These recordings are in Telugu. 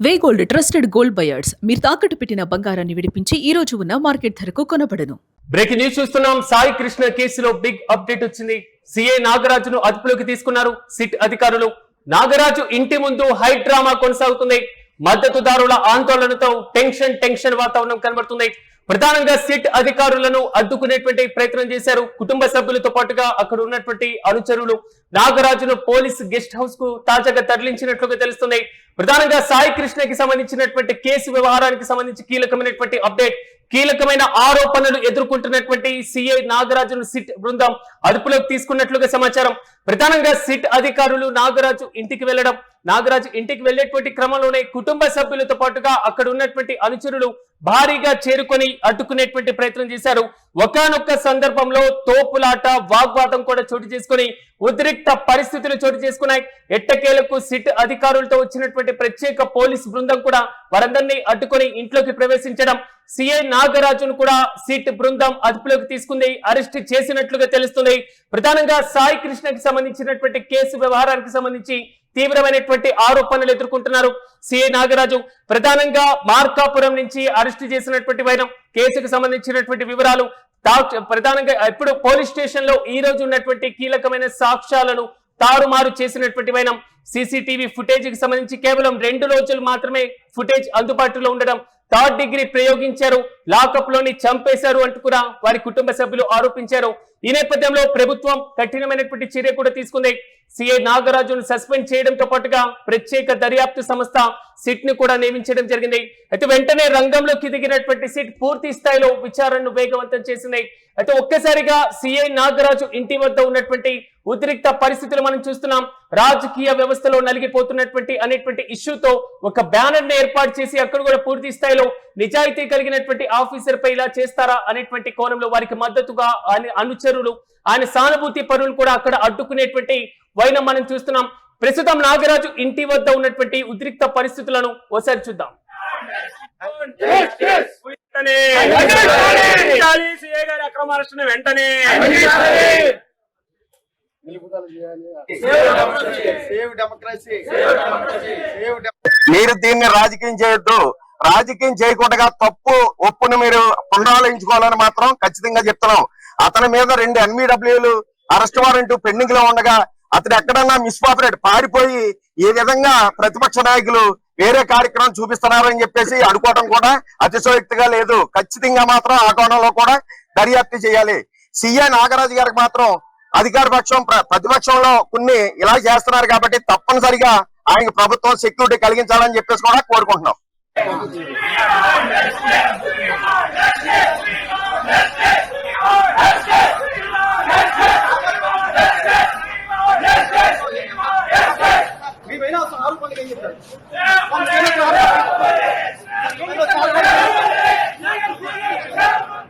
వే గోల్డ్ ట్రస్టెడ్ గోల్డ్ బయర్స్ మీరు తాకట్టు పెట్టిన బంగారాన్ని విడిపించి ఈ రోజు ఉన్న మార్కెట్ ధరకు కొనబడను. బ్రేకింగ్ న్యూస్ చూస్తున్నాం. సాయి కృష్ణ కేసులో బిగ్ అప్డేట్ వచ్చింది. సిఐ నాగరాజును అదుపులోకి తీసుకున్నారు సిట్ అధికారులు. నాగరాజు ఇంటి ముందు హై డ్రామా కొనసాగుతుంది. మద్దతుదారుల ఆందోళనతో టెన్షన్ వాతావరణం కనబడుతుంది. ప్రధానంగా సిట్ అధికారులను అడ్డుకునేటువంటి ప్రయత్నం చేశారు. కుటుంబ సభ్యులతో పాటుగా అక్కడ ఉన్నటువంటి అనుచరులు నాగరాజును పోలీస్ గెస్ట్ హౌస్ కు తాజాగా తరలించినట్లుగా తెలుస్తుంది. ప్రధానంగా సాయి కృష్ణకి సంబంధించినటువంటి కేసు వ్యవహారానికి సంబంధించి కీలకమైనటువంటి అప్డేట్. కీలకమైన ఆరోపణలు ఎదుర్కొంటున్నటువంటి సిఐ నాగరాజును సిట్ బృందం అదుపులోకి తీసుకున్నట్లుగా సమాచారం. ప్రధానంగా సిట్ అధికారులు నాగరాజు ఇంటికి వెళ్లడం, నాగరాజు ఇంటికి వెళ్లేటువంటి క్రమంలోనే కుటుంబ సభ్యులతో పాటుగా అక్కడ ఉన్నటువంటి అనుచరులు భారీగా చేరుకొని అడ్డుకునేటువంటి ప్రయత్నం చేశారు. ఒకానొక్క సందర్భంలో తోపులాట, వాగ్వాదం కూడా చోటు చేసుకుని ఉద్రిక్త పరిస్థితులు చోటు చేసుకున్నాయి. ఎట్టకేలకు సిట్ అధికారులతో వచ్చినటువంటి ప్రత్యేక పోలీస్ బృందం కూడా వారందరినీ అడ్డుకొని ఇంట్లోకి ప్రవేశించడం, సిఐ నాగరాజును కూడా సిట్ బృందం అదుపులోకి తీసుకుంది, అరెస్ట్ చేసినట్లుగా తెలుస్తుంది. ప్రధానంగా సాయి కృష్ణకి సంబంధించినటువంటి కేసు వ్యవహారానికి సంబంధించి తీవ్రమైనటువంటి ఆరోపణలు ఎదుర్కొంటున్నారు సిఐ నాగరాజు. ప్రధానంగా మార్కాపురం నుంచి అరెస్ట్ చేసినటువంటి వైనం, కేసుకు సంబంధించినటువంటి వివరాలు, ప్రధానంగా ఇప్పుడు పోలీస్ స్టేషన్ లో ఈ రోజు ఉన్నటువంటి కీలకమైన సాక్ష్యాలను తారుమారు చేసినటువంటి వైనం, సీసీటీవీ ఫుటేజ్ కి సంబంధించి కేవలం 2 రోజులు మాత్రమే ఫుటేజ్ అందుబాటులో ఉండడం, 3rd డిగ్రీ ప్రయోగించారు, లాకప్ లోని చంపేశారు అంటూ కూడా వారి కుటుంబ సభ్యులు ఆరోపించారు. ఈ నేపథ్యంలో ప్రభుత్వం కఠినమైనటువంటి చర్య కూడా తీసుకుంది. సిఐ నాగరాజును సస్పెండ్ చేయడంతో పాటుగా ప్రత్యేక దర్యాప్తు సంస్థ సిట్ ను కూడా నియమించడం జరిగింది. అయితే వెంటనే రంగంలోకి దిగినటువంటి సిట్ పూర్తి స్థాయిలో విచారణను వేగవంతం చేసింది. అయితే ఒక్కసారిగా సిఐ నాగరాజు ఇంటి వద్ద ఉన్నటువంటి ఉద్రిక్త పరిస్థితులు మనం చూస్తున్నాం. రాజకీయ వ్యవస్థలో నలిగిపోతున్నటువంటి అనేటువంటి ఇష్యూతో ఒక బ్యానర్ ని ఏర్పాటు చేసి అక్కడ కూడా పూర్తి స్థాయిలో నిజాయితీ కలిగినటువంటి ఆఫీసర్ పై ఇలా చేస్తారా అనేటువంటి కోణంలో వారికి మద్దతుగా అనుచరులు, ఆయన సానుభూతి పరులు కూడా అక్కడ అడ్డుకునేటువంటి వైనం మనం చూస్తున్నాం. ప్రస్తుతం నాగరాజు ఇంటి వద్ద ఉన్నటువంటి ఉద్రిక్త పరిస్థితులను ఒకసారి చూద్దాం. వెంటనే మీరు దీన్ని రాజకీయం చేయొద్దు. రాజకీయం చేయకుండా తప్పు ఒప్పుని మీరు పునరాలోచించుకోవాలని మాత్రం ఖచ్చితంగా చెప్తున్నాం. అతని మీద 2 NVWలు అరెస్ట్ వారెంట్ పెండింగ్ లో ఉండగా అతడు ఎక్కడన్నా మిస్పాపరేట్ పారిపోయి ఏ విధంగా ప్రతిపక్ష నాయకులు వేరే కార్యక్రమం చూపిస్తున్నారని చెప్పేసి అనుకోవడం కూడా అతిశయోక్తిగా లేదు. ఖచ్చితంగా మాత్రం ఆ కోణంలో కూడా దర్యాప్తు చేయాలి. సిఐ నాగరాజు గారికి మాత్రం అధికార పక్షం ప్రతిపక్షంలో కొన్ని ఇలా చేస్తున్నారు కాబట్టి తప్పనిసరిగా ఆయనకు ప్రభుత్వం సెక్యూరిటీ కలిగించాలని చెప్పేసి కూడా కోరుకుంటున్నాం.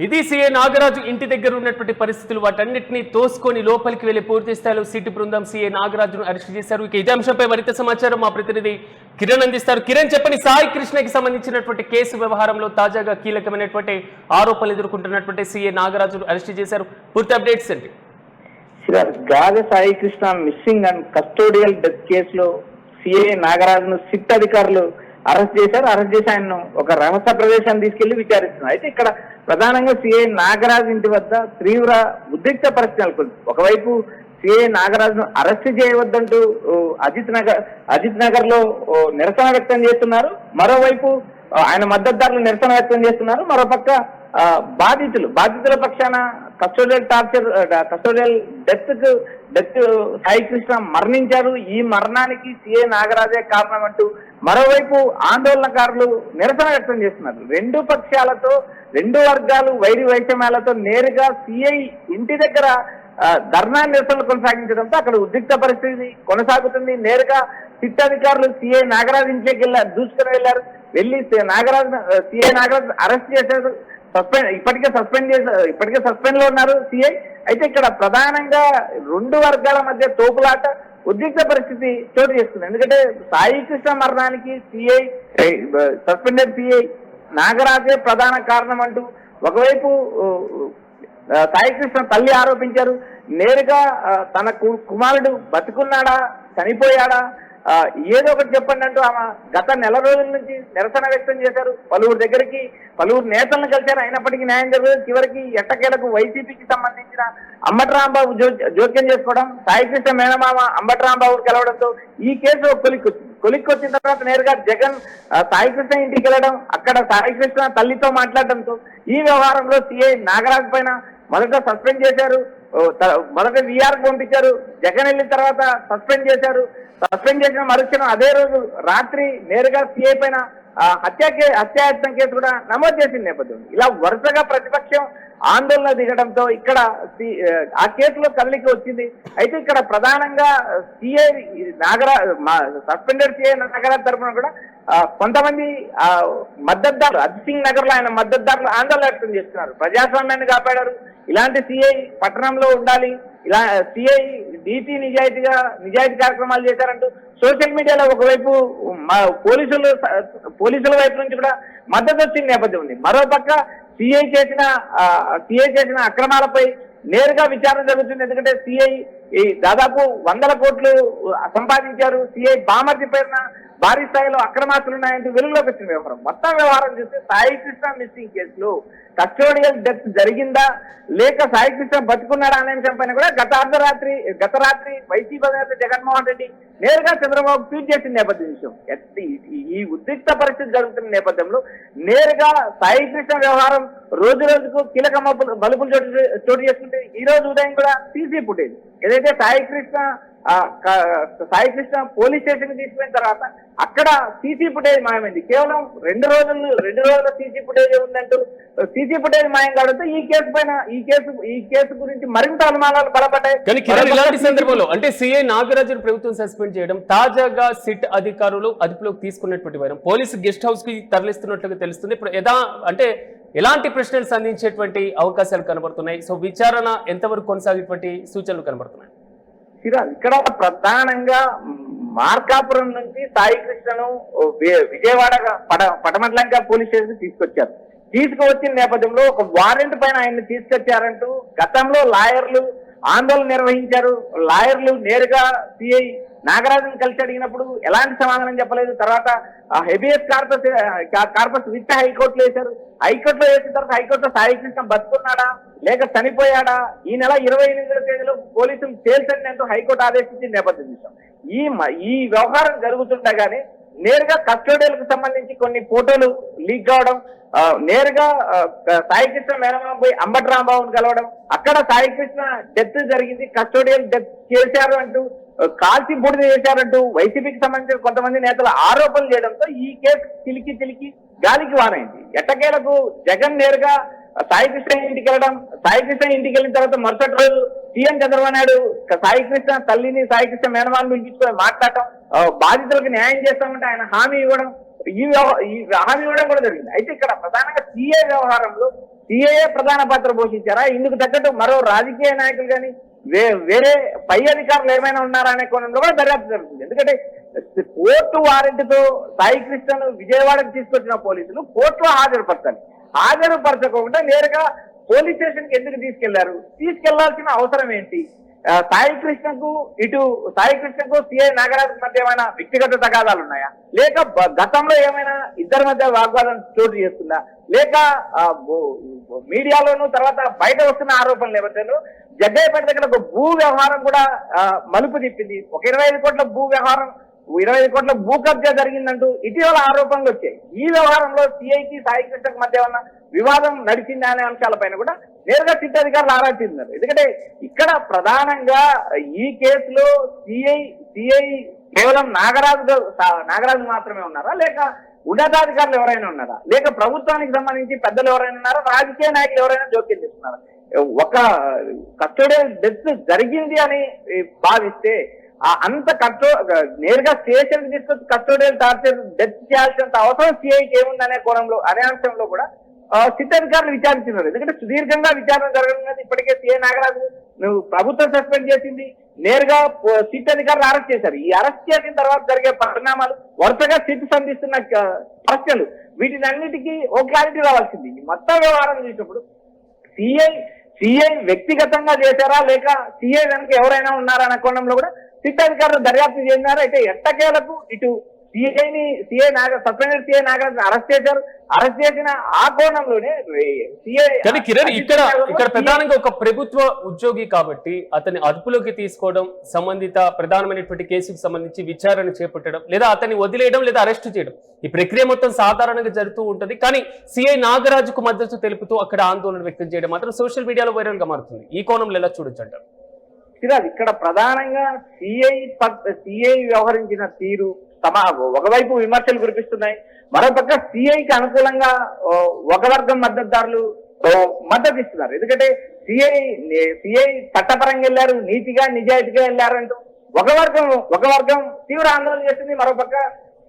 ఇది సిఐ నాగరాజు ఇంటి దగ్గర ఉన్నటువంటి పరిస్థితులు. వాటన్నిటిని తోసుకొని లోపలికి వెళ్లి పూర్తి స్థాయిలో సిట్ బృందం సిఐ నాగరాజును అరెస్ట్ చేశారు. ఇక ఇదే అంశంపై మరింత సమాచారం మా ప్రతినిధి కిరణ్ అందిస్తారు. కిరణ్, చెప్పండి, సాయి కృష్ణకి సంబంధించినటువంటి కేసు వ్యవహారంలో తాజాగా కీలకమైనటువంటి ఆరోపణలు ఎదుర్కొంటున్నటువంటి సిఐ నాగరాజును అరెస్ట్ చేశారు. పూర్తి అప్డేట్స్ ఏంటి? Gaja Sai Krishna missing and custodial death కేసులో సిఐ నాగరాజును సిట్ అధికారులు అరెస్ట్ చేశారు. అరెస్ట్ చేసి ఆయన్ను ఒక రహస్య ప్రదేశాన్ని తీసుకెళ్లి విచారిస్తున్నారు. అయితే ఇక్కడ ప్రధానంగా సిఐ నాగరాజు ఇంటి వద్ద తీవ్ర ఉద్రిక్త పరిస్థితి నెలకొంది. ఒకవైపు సిఐ నాగరాజును అరెస్ట్ చేయవద్దంటూ అజిత్ నగర్ లో నిరసన వ్యక్తం చేస్తున్నారు. మరోవైపు ఆయన మద్దతుదారులు నిరసన వ్యక్తం చేస్తున్నారు. మరోపక్క బాధితుల పక్షాన కస్టోడియల్ డెత్ సాయి కృష్ణ మరణించారు, ఈ మరణానికి సిఐ నాగరాజే కారణం అంటూ మరోవైపు ఆందోళనకారులు నిరసన వ్యక్తం చేస్తున్నారు. 2 పక్షాలతో 2 వర్గాలు వైరి వైషమ్యాలతో నేరుగా సిఐ ఇంటి దగ్గర ధర్నా నిరసనలు కొనసాగించడంతో అక్కడ ఉద్రిక్త పరిస్థితి కొనసాగుతుంది. నేరుగా సిట్ అధికారులు సిఐ నాగరాజు ఇంట్లోకి దూసుకుని వెళ్లారు. వెళ్లి సిఐ నాగరాజు అరెస్ట్ చేశారు. ఇప్పటికే సస్పెండ్ లో ఉన్నారు సిఐ. అయితే ఇక్కడ ప్రధానంగా 2 వర్గాల మధ్య తోపులాట, ఉద్రిక్త పరిస్థితి చోటు చేసుకుంది. ఎందుకంటే సాయి కృష్ణ మరణానికి సస్పెండెడ్ సిఐ నాగరాజే ప్రధాన కారణం అంటూ ఒకవైపు సాయి కృష్ణ తల్లి ఆరోపించారు. నేరుగా తన కుమారుడు బతుకున్నాడా చనిపోయాడా ఏదో ఒకటి చెప్పండి అంటూ ఆమె గత నెల రోజుల నుంచి నిరసన వ్యక్తం చేశారు. పలువురు నేతలను కలిశారు. అయినప్పటికీ న్యాయం జరగలేదు. చివరికి ఎట్టకేలకు వైసీపీకి సంబంధించిన అంబటి రాంబాబు జోక్యం చేసుకోవడం, సాయికృష్ణ మేనమామ అంబటి రాంబాబు గెలవడంతో ఈ కేసు కొలిక్కొచ్చిన తర్వాత నేరుగా జగన్ సాయికృష్ణ ఇంటికి వెళ్ళడం, అక్కడ సాయికృష్ణ తల్లితో మాట్లాడడంతో ఈ వ్యవహారంలో సిఐ నాగరాజ్ పైన మొదట సస్పెండ్ చేశారు. మొదట విఆర్ పంపించారు. జగన్ వెళ్ళిన తర్వాత సస్పెండ్ చేశారు. సస్పెండ్ చేసిన మరుక్షణం అదే రోజు రాత్రి నేరుగా సిఐ పైన హత్యాయత్నం కేసు కూడా నమోదు చేసిన నేపథ్యం. ఇలా వరుసగా ప్రతిపక్షం ఆందోళన దిగడంతో ఇక్కడ ఆ కేసులో కదలిక వచ్చింది. అయితే ఇక్కడ ప్రధానంగా సిఐ సస్పెండెడ్ సిఐ నాగరాజ్ తరఫున కూడా కొంతమంది మద్దతుదారులు అజిత్ సింగ్ నగర్ లో ఆయన మద్దతుదారులు ఆందోళన వ్యక్తం చేస్తున్నారు. ప్రజాస్వామ్యాన్ని కాపాడారు, ఇలాంటి సిఐ పట్టణంలో ఉండాలి, ఇలా సిఐ నిజాయితీ కార్యక్రమాలు చేశారంటూ సోషల్ మీడియాలో ఒకవైపు పోలీసుల వైపు నుంచి కూడా మద్దతు వచ్చిన నేపథ్యం ఉంది. మరోపక్క సిఐ చేసిన అక్రమాలపై నేరుగా విచారణ జరుగుతుంది. ఎందుకంటే సిఐ దాదాపు 100 కోట్లు సంపాదించారు. సిఐ బామర్ది పేరున భారీ స్థాయిలో అక్రమాస్తులు ఉన్నాయంటూ వెలుగులోకి వచ్చిన వ్యవహారం. మొత్తం వ్యవహారం చూస్తే సాయికృష్ణ మిస్సింగ్ కేసులో కస్టోడియల్ డెత్ జరిగిందా లేక సాయికృష్ణ బతుకున్నాడా అనే అంశం పైన కూడా గత రాత్రి వైసీపీ అధినేత జగన్మోహన్ రెడ్డి నేరుగా చంద్రబాబు ట్వీట్ చేసిన నేపథ్యం. ఈ ఉద్రిక్త పరిస్థితి జరుగుతున్న నేపథ్యంలో నేరుగా సాయికృష్ణ వ్యవహారం రోజు రోజుకు కీలక మలుపులు చోటు చేసుకుంటే ఈ రోజు ఉదయం కూడా సీసీ ఫుటేజ్ ఏదైతే సాయికృష్ణ పోలీస్ స్టేషన్ తీసుకున్న తర్వాత అక్కడ సీసీ ఫుటేజ్ మాయమైంది. కేవలం రెండు రోజుల సీసీ ఫుటేజ్ ఉందంటూ సీసీ ఫుటేజ్ మాయం కావడంతో ఈ కేసు గురించి మరింత అనుమానాలు బలపడ్డాయి. కానీ కిరణ్, ఇలాంటి సందర్భంలో అంటే సిఐ నాగరాజు ప్రభుత్వం సస్పెండ్ చేయడం, తాజాగా సిట్ అధికారులు అదుపులోకి తీసుకున్నటువంటి వైరం పోలీసు గెస్ట్ హౌస్ కి తరలిస్తున్నట్లుగా తెలుస్తుంది. ఇప్పుడు ఎలాంటి ప్రశ్నలు సంధించేటువంటి అవకాశాలు కనబడుతున్నాయి? సో విచారణ ఎంతవరకు కొనసాగేటువంటి సూచనలు కనబడుతున్నాయి? ఇక్కడ ప్రధానంగా మార్కాపురం నుంచి సాయికృష్ణను విజయవాడ పటమట్లంక పోలీస్ స్టేషన్ తీసుకువచ్చిన నేపథ్యంలో ఒక వారెంట్ పైన ఆయన్ని తీసుకొచ్చారంటూ గతంలో లాయర్లు ఆందోళన నిర్వహించారు. లాయర్లు నేరుగా సిఐ నాగరాజును కలిసి అడిగినప్పుడు ఎలాంటి సమాధానం చెప్పలేదు. తర్వాత హెబియస్ కార్పస్ విత్ హైకోర్టులో వేశారు. హైకోర్టులో వేసిన తర్వాత హైకోర్టులో సాయికృష్ణ బతుకున్నాడా లేక చనిపోయాడా ఈ నెల 28వ తేదీలో పోలీసులు తేల్చండి అంటూ హైకోర్టు ఆదేశించిన నేపథ్యం చూసాం. ఈ వ్యవహారం జరుగుతుండగానే నేరుగా కస్టోడియల్కు సంబంధించి కొన్ని ఫోటోలు లీక్ కావడం, నేరుగా సాయికృష్ణ మేనమామ పోయి అంబటి రాంబాబుని కలవడం, అక్కడ సాయికృష్ణ డెత్ జరిగింది, కస్టోడియల్ డెత్ చేశారు అంటూ కాల్చి బూడిద చేశారంటూ వైసీపీకి సంబంధించిన కొంతమంది నేతలు ఆరోపణలు చేయడంతో ఈ కేసు చిలికి గాలికి వారైంది. ఎట్టకేలకు జగన్ నేరుగా సాయికృష్ణ ఇంటికి వెళ్ళడం, సాయికృష్ణ ఇంటికి వెళ్ళిన తర్వాత మరుసటి రోజు సీఎం చంద్రబాబు నాయుడు సాయికృష్ణ తల్లిని సాయికృష్ణ మేనమాన్ని పిలిపించుకొని మాట్లాడటం, బాధితులకు న్యాయం చేస్తామంటే ఆయన హామీ ఇవ్వడం, ఈ హామీ ఇవ్వడం కూడా జరిగింది. అయితే ఇక్కడ ప్రధానంగా సిఏ వ్యవహారంలో సిఏఏ ప్రధాన పాత్ర పోషించారా, ఇందుకు తగ్గట్టు మరో రాజకీయ నాయకులు కానీ వేరే పై అధికారులు ఏమైనా ఉన్నారా అనే కోణంలో కూడా దర్యాప్తు జరుగుతుంది. ఎందుకంటే కోర్టు వారెంట్తో సాయికృష్ణను విజయవాడకు తీసుకొచ్చిన పోలీసులు కోర్టులో హాజరుపరచకుండా నేరుగా పోలీస్ స్టేషన్ కి ఎందుకు తీసుకెళ్లాల్సిన అవసరం ఏంటి? సాయికృష్ణకు సిఐ నాగరాజు మధ్య ఏమైనా వ్యక్తిగత తగాదాలు ఉన్నాయా, లేక గతంలో ఏమైనా ఇద్దరి మధ్య వాగ్వాదం చోటు చేస్తుందా, లేక మీడియాలోనూ తర్వాత బయట వస్తున్న ఆరోపణలు నేపథ్యంలో జగ్గయ్యపేట దగ్గర ఒక భూ వ్యవహారం కూడా మలుపు తిప్పింది. ఒక 25 కోట్ల భూ వ్యవహారం 25 కోట్ల భూ కబ్జా జరిగిందంటూ ఇటీవల ఆరోపణలు వచ్చాయి. ఈ వ్యవహారంలో సిఐకి సాయికృష్ణకు మధ్య ఉన్న వివాదం నడిచిందా అనే అంశాలపైన కూడా నేరుగా సిట్ అధికారులు ఆరా తీస్తున్నారు. ఎందుకంటే ఇక్కడ ప్రధానంగా ఈ కేసులో సిఐ కేవలం నాగరాజు మాత్రమే ఉన్నారా, లేక ఉన్నతాధికారులు ఎవరైనా ఉన్నారా, లేక ప్రభుత్వానికి సంబంధించి పెద్దలు ఎవరైనా ఉన్నారా, రాజకీయ నాయకులు ఎవరైనా జోక్యం చేస్తున్నారా? ఒక కస్టోడియల్ డెత్ జరిగింది అని భావిస్తే అంత నేరుగా స్టేషన్ తీసుకొచ్చి కస్టోడియల్ టార్చర్ డెత్ చేయాల్సినంత అవసరం సిఐకి ఏముందనే కోణంలో అనే అంశంలో కూడా సిట్ అధికారులు విచారించినారు. ఎందుకంటే సుదీర్ఘంగా విచారణ జరగడం ఇప్పటికే సిఐ నాగరాజు ప్రభుత్వం సస్పెండ్ చేసింది, నేరుగా సిట్ అధికారులు అరెస్ట్ చేశారు. ఈ అరెస్ట్ చేసిన తర్వాత జరిగే పరిణామాలు వరుసగా సిట్ సంధిస్తున్న ప్రశ్నలు వీటిని అన్నిటికీ ఓ క్లారిటీ రావాల్సింది. ఈ మొత్తం వ్యవహారం చూసినప్పుడు సిఐ వ్యక్తిగతంగా చేశారా లేక సిఐ వెనక ఎవరైనా ఉన్నారా అనే కోణంలో కూడా సిట్ అధికారులు దర్యాప్తు చేసినారు. అయితే ఎట్టకేలకు ఇటు సస్పెండెడ్ సిఐ నాగరాజు అరెస్ట్ చేశారు. అరెస్ట్ చేసిన ఆ కోణంలోనే కానీ కిరణ్ ఇక్కడ ప్రధానంగా ఒక ప్రభుత్వ ఉద్యోగి కాబట్టి అతని అదుపులోకి తీసుకోవడం, సంబంధిత ప్రధానమైనటువంటి కేసుకు సంబంధించి విచారణ చేపట్టడం, లేదా అతన్ని వదిలేయడం, లేదా అరెస్టు చేయడం, ఈ ప్రక్రియ మొత్తం సాధారణంగా జరుగుతూ ఉంటుంది. కానీ సిఐ నాగరాజుకు మద్దతు తెలుపుతూ అక్కడ ఆందోళన వ్యక్తం చేయడం మాత్రం సోషల్ మీడియాలో వైరల్ గా మారుతుంది. ఈ కోణంలో ఎలా చూడొచ్చు అంటారు? ఇక్కడ ప్రధానంగా సిఐ వ్యవహరించిన తీరు ఒకవైపు విమర్శలు కురిపిస్తున్నాయి. మరోపక్క సిఐకి అనుకూలంగా ఒక వర్గం మద్దతుదారులు మద్దతు ఇస్తున్నారు. ఎందుకంటే సిఐ చట్టపరంగా వెళ్ళారు, నీతిగా నిజాయితీగా వెళ్ళారంటూ ఒక వర్గం తీవ్ర ఆందోళన చేస్తుంది. మరోపక్క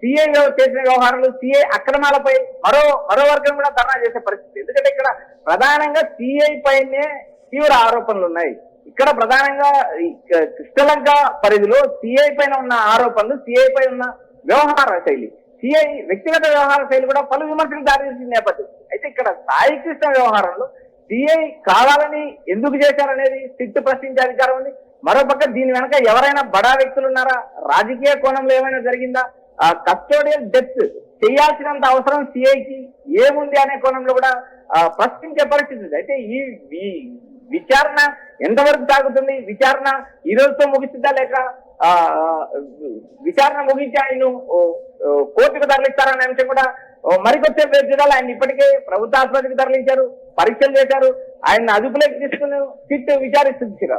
సిఐ చేసిన వ్యవహారాలు, సిఐ అక్రమాలపై మరో వర్గం కూడా ధర్నా చేసే పరిస్థితి. ఎందుకంటే ఇక్కడ ప్రధానంగా సిఐ పైనే తీవ్ర ఆరోపణలు ఉన్నాయి. ఇక్కడ ప్రధానంగా శ్రీలంక పరిధిలో సిఐ పైన ఉన్న ఆరోపణలు, సిఐ పై ఉన్న వ్యవహార శైలి, సిఐ వ్యక్తిగత వ్యవహార శైలి కూడా పలు విమర్శలు దారితీసిన నేపథ్యం. అయితే ఇక్కడ సాయి కృష్ణ వ్యవహారంలో సిఐ కావాలని ఎందుకు చేశారనేది సిట్ ప్రశ్నించే అధికారం ఉంది. మరోపక్క దీని వెనక ఎవరైనా బడా వ్యక్తులు ఉన్నారా, రాజకీయ కోణంలో ఏమైనా జరిగిందా, కస్టోడియల్ డెత్ చేయాల్సినంత అవసరం సిఐకి ఏముంది అనే కోణంలో కూడా ప్రశ్నించే పరిస్థితి ఉంది. అయితే ఈ విచారణ ఎంతవరకు సాగుతుంది, విచారణ ఈ రోజుతో ముగిస్తుందా, లేక విచారణ ముగించి ఆయన కోర్టుకు తరలిస్తారనే అంశం కూడా మరికొచ్చే చూడాలి. ఆయన ఇప్పటికే ప్రభుత్వ ఆసుపత్రికి తరలించారు, పరీక్షలు చేశారు, ఆయన అదుపులోకి తీసుకుని సిట్ విచారిస్తుంది.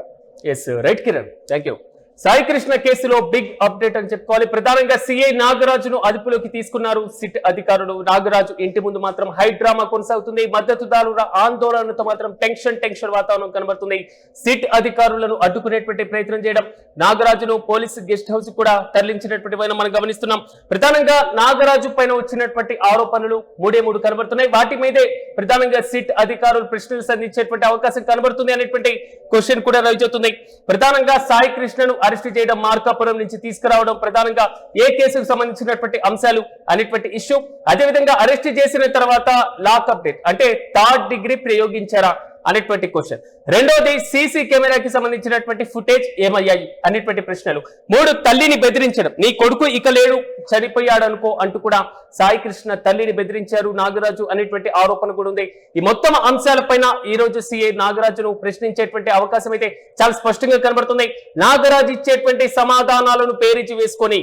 Right Kiran, thank you. Sai Krishna కేసులో బిగ్ అప్డేట్ అని చెప్పుకోవాలి. ప్రధానంగా సిఐ నాగరాజును అదుపులోకి తీసుకున్నారు సిట్ అధికారులు. నాగరాజు ఇంటి ముందు మాత్రం హై డ్రామా కొనసాగుతుంది. మద్దతుదారుల ఆందోళనతో మాత్రం టెన్షన్ వాతావరణం కనబడుతుంది. సిట్ అధికారులను అడ్డుకునేటువంటి ప్రయత్నం చేయడం, నాగరాజును పోలీసు గెస్ట్ హౌస్ కూడా తరలించినటువంటి మనం గమనిస్తున్నాం. ప్రధానంగా నాగరాజు పైన వచ్చినటువంటి ఆరోపణలు మూడు కనబడుతున్నాయి. వాటి మీదే ప్రధానంగా సిట్ అధికారులు ప్రశ్నలు సంధించేటువంటి అవకాశం కనబడుతుంది అనేటువంటి క్వశ్చన్ కూడా రైజవుతుంది. ప్రధానంగా సాయి కృష్ణను అరెస్ట్ చేయడం, మార్కాపురం నుంచి తీసుకురావడం, ప్రధానంగా ఏ కేసుకు సంబంధించినటువంటి అంశాలు అనేటువంటి ఇష్యూ. అదేవిధంగా అరెస్ట్ చేసిన తర్వాత లాక్ అప్డేట్ అంటే 3rd డిగ్రీ ప్రయోగించారా అనేటువంటి క్వశ్చన్. రెండోది సీసీ కెమెరాకి సంబంధించినటువంటి ఫుటేజ్ ఏమయ్యాయి అనేటువంటి ప్రశ్నలు. 3 తల్లిని బెదిరించడం, నీ కొడుకు ఇక లేడు చనిపోయాడు అనుకో అంటూ కూడా సాయి కృష్ణ తల్లిని బెదిరించారు నాగరాజు అనేటువంటి ఆరోపణ కూడా ఉంది. ఈ మొత్తం అంశాలపైన ఈ రోజు సిఐ నాగరాజును ప్రశ్నించేటువంటి అవకాశం అయితే చాలా స్పష్టంగా కనబడుతుంది. నాగరాజు ఇచ్చేటువంటి సమాధానాలను పేరిచి వేసుకొని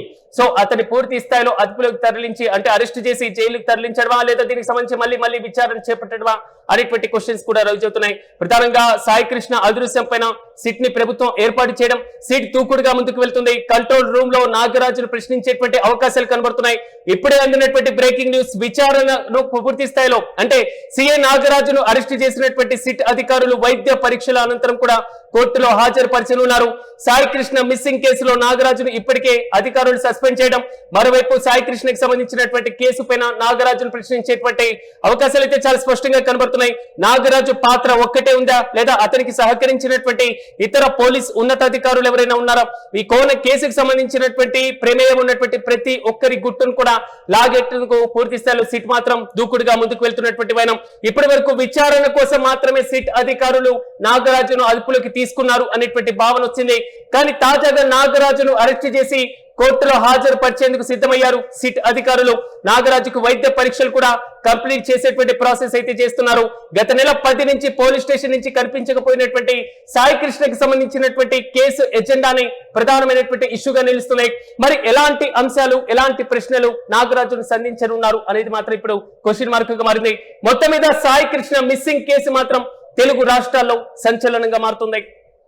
అతని పూర్తి స్థాయిలో అదుపులోకి తరలించి అంటే అరెస్ట్ చేసి జైలుకి తరలించడమా, లేదా దీనికి సంబంధించి మళ్ళీ విచారణ చేపట్టడమా అనేటువంటి క్వశ్చన్స్ కూడా రైజవుతున్నాయి. ప్రధానంగా సాయి కృష్ణ అదృశ్యం పైన సిట్ ని ప్రభుత్వం ఏర్పాటు చేయడం, సిట్ దూకుడుగా ముందుకు వెళ్తుంది. కంట్రోల్ రూమ్ లో నాగరాజును ప్రశ్నించేటువంటి అవకాశాలు కనబడుతున్నాయి. ఇప్పుడే అందినటువంటి బ్రేకింగ్ న్యూస్, విచారణను పూర్తి స్థాయిలో అంటే సిఐ నాగరాజును అరెస్ట్ చేసినటువంటి సిట్ అధికారులు వైద్య పరీక్షల అనంతరం కూడా కోర్టులో హాజరుపరచనున్నారు. సాయి కృష్ణ మిస్సింగ్ కేసులో నాగరాజును ఇప్పటికే అధికారులు సస్పెండ్ చేయడం, మరోవైపు సాయి కృష్ణకి సంబంధించినటువంటి కేసు పైన నాగరాజును ప్రశ్నించేటువంటి అవకాశాలు అయితే చాలా స్పష్టంగా కనబడుతున్నాయి. నాగరాజు పాత్ర ఒక్కటే ఉందా, లేదా అతనికి సహకరించినటువంటి ఇతర పోలీస్ ఉన్నతాధికారులు ఎవరైనా ఉన్నారా, ఈ కేసుకు సంబంధించినటువంటి ప్రమేయం ఉన్నటువంటి ప్రతి ఒక్కరి గుట్టును కూడా లాగెట్టుకు పూర్తి స్థాయిలో సిట్ మాత్రం దూకుడుగా ముందుకు వెళ్తున్నటువంటి వైనం. ఇప్పటి వరకు విచారణ కోసం మాత్రమే సిట్ అధికారులు నాగరాజును అదుపులోకి తీసుకున్నారు అనేటువంటి భావన వచ్చింది. కానీ తాజాగా నాగరాజును అరెస్ట్ చేసి కోర్టులో హాజరుపరిచేందుకు సిద్ధమయ్యారు సిట్ అధికారులు. నాగరాజుకు వైద్య పరీక్షలు కూడా కంప్లీట్ చేసేటువంటి ప్రాసెస్ అయితే చేస్తున్నారు. గత నెల 10 నుంచి పోలీస్ స్టేషన్ నుంచి కనిపించకపోయినటువంటి సాయి కృష్ణకి సంబంధించినటువంటి కేసు ఎజెండాని ప్రధానమైనటువంటి ఇష్యూగా నిలుస్తున్నాయి. మరి ఎలాంటి అంశాలు, ఎలాంటి ప్రశ్నలు నాగరాజును సంధించనున్నారు అనేది మాత్రం ఇప్పుడు క్వశ్చన్ మార్క్ గా మారింది. మొత్తం మీద సాయి కృష్ణ మిస్సింగ్ కేసు మాత్రం తెలుగు రాష్ట్రాల్లో సంచలనంగా మారుతుంది.